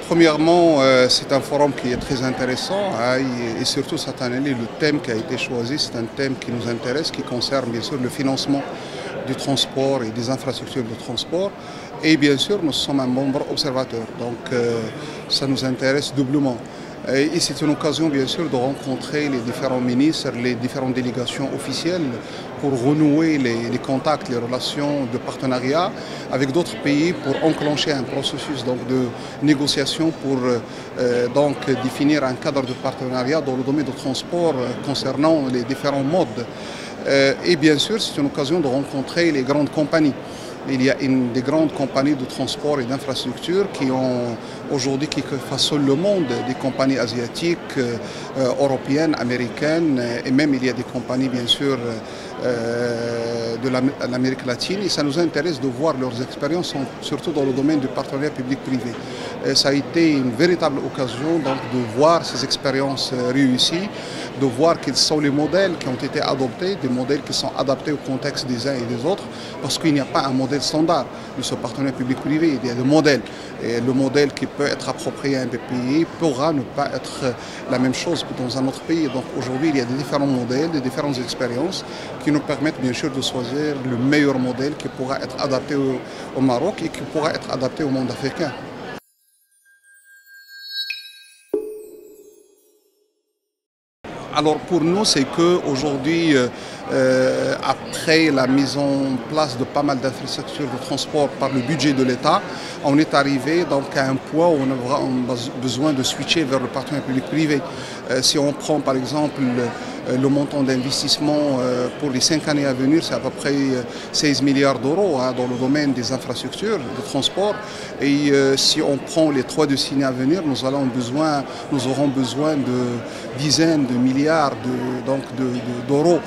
Premièrement, c'est un forum qui est très intéressant et surtout cette année, le thème qui a été choisi, c'est un thème qui nous intéresse, qui concerne bien sûr le financement du transport et des infrastructures de transport. Et bien sûr, nous sommes un membre observateur, donc ça nous intéresse doublement. Et c'est une occasion, bien sûr, de rencontrer les différents ministres, les différentes délégations officielles pour renouer les contacts, les relations de partenariat avec d'autres pays pour enclencher un processus donc, de négociation pour donc, définir un cadre de partenariat dans le domaine du transport concernant les différents modes. Et bien sûr, c'est une occasion de rencontrer les grandes compagnies. Il y a des grandes compagnies de transport et d'infrastructure qui ont aujourd'hui qui façonnent le monde, des compagnies asiatiques, européennes, américaines, et même il y a des compagnies bien sûr de l'Amérique latine. Et ça nous intéresse de voir leurs expériences, surtout dans le domaine du partenariat public-privé. Ça a été une véritable occasion donc, de voir ces expériences réussies, de voir quels sont les modèles qui ont été adoptés, des modèles qui sont adaptés au contexte des uns et des autres, parce qu'il n'y a pas un modèle standard de ce partenariat public-privé, il y a des modèles. Et le modèle qui peut être approprié à un pays pourra ne pas être la même chose que dans un autre pays. Donc aujourd'hui, il y a des différents modèles, des différentes expériences qui nous permettent bien sûr de choisir le meilleur modèle qui pourra être adapté au Maroc et qui pourra être adapté au monde africain. Alors pour nous, c'est qu'aujourd'hui, après la mise en place de pas mal d'infrastructures de transport par le budget de l'État, on est arrivé donc à un point où on a besoin de switcher vers le partenariat public-privé. Si on prend par exemple le montant d'investissement pour les 5 années à venir, c'est à peu près 16 milliards d'euros dans le domaine des infrastructures de transport. Et si on prend les 3 décennies à venir, nous aurons besoin de dizaines de milliards d'euros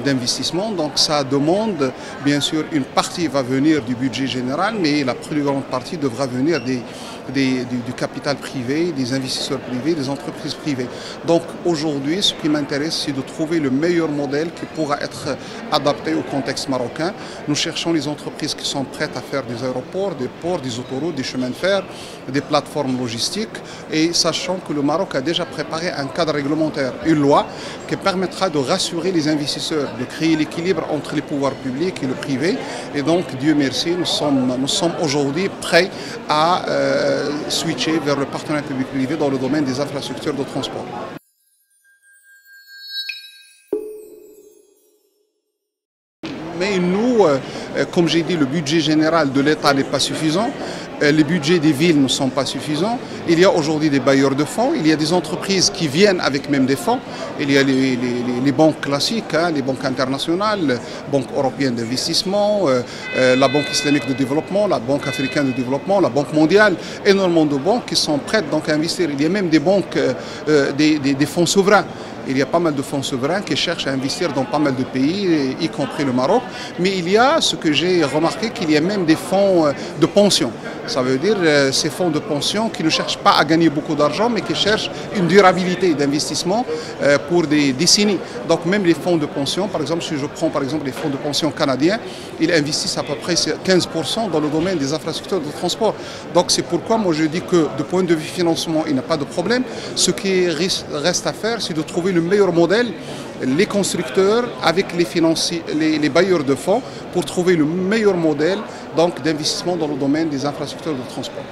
d'investissement. Donc ça demande, bien sûr, une partie va venir du budget général, mais la plus grande partie devra venir du capital privé, des investisseurs privés, des entreprises privées. Donc aujourd'hui, ce qui m'intéresse, c'est de trouver le meilleur modèle qui pourra être adapté au contexte marocain. Nous cherchons les entreprises qui sont prêtes à faire des aéroports, des ports, des autoroutes, des chemins de fer, des plateformes logistiques, et sachant que le Maroc a déjà préparé un cadre réglementaire, une loi qui permettra de rassurer les investisseurs, de créer l'équilibre entre les pouvoirs publics et le privé. Et donc, Dieu merci, nous sommes aujourd'hui prêts à switcher vers le partenariat public-privé dans le domaine des infrastructures de transport. Mais nous, comme j'ai dit, le budget général de l'État n'est pas suffisant. Les budgets des villes ne sont pas suffisants. Il y a aujourd'hui des bailleurs de fonds, il y a des entreprises qui viennent avec même des fonds. Il y a les banques classiques, les banques internationales, la Banque européenne d'investissement, la Banque islamique de développement, la Banque africaine de développement, la Banque mondiale, énormément de banques qui sont prêtes donc à investir. Il y a même des banques, des fonds souverains. Il y a pas mal de fonds souverains qui cherchent à investir dans pas mal de pays, y compris le Maroc. Mais il y a ce que j'ai remarqué, qu'il y a même des fonds de pension. Ça veut dire ces fonds de pension qui ne cherchent pas à gagner beaucoup d'argent, mais qui cherchent une durabilité d'investissement pour des décennies. Donc même les fonds de pension, par exemple, si je prends par exemple les fonds de pension canadiens, ils investissent à peu près 15% dans le domaine des infrastructures de transport. Donc c'est pourquoi moi je dis que du point de vue financement, il n'y a pas de problème. Ce qui reste à faire, c'est de trouver le meilleur modèle, les constructeurs avec les financiers, les bailleurs de fonds, pour trouver le meilleur modèle d'investissement dans le domaine des infrastructures de transport.